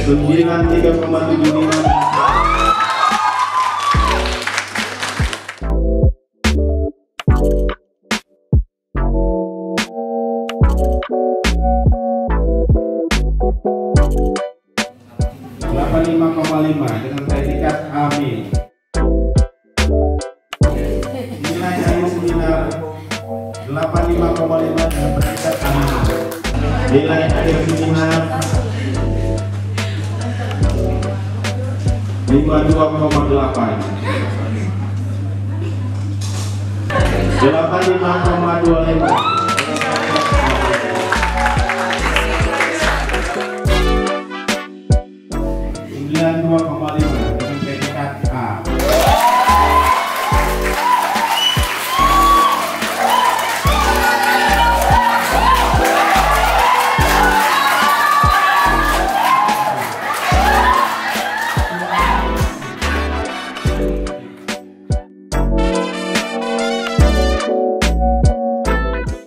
Sembilan 3,75. 85,5 dengan predikat amin. Nilai akhir seminar 85,5 dengan predikat amin. Nilai akhir seminar 52,8. 85,25. 92,5.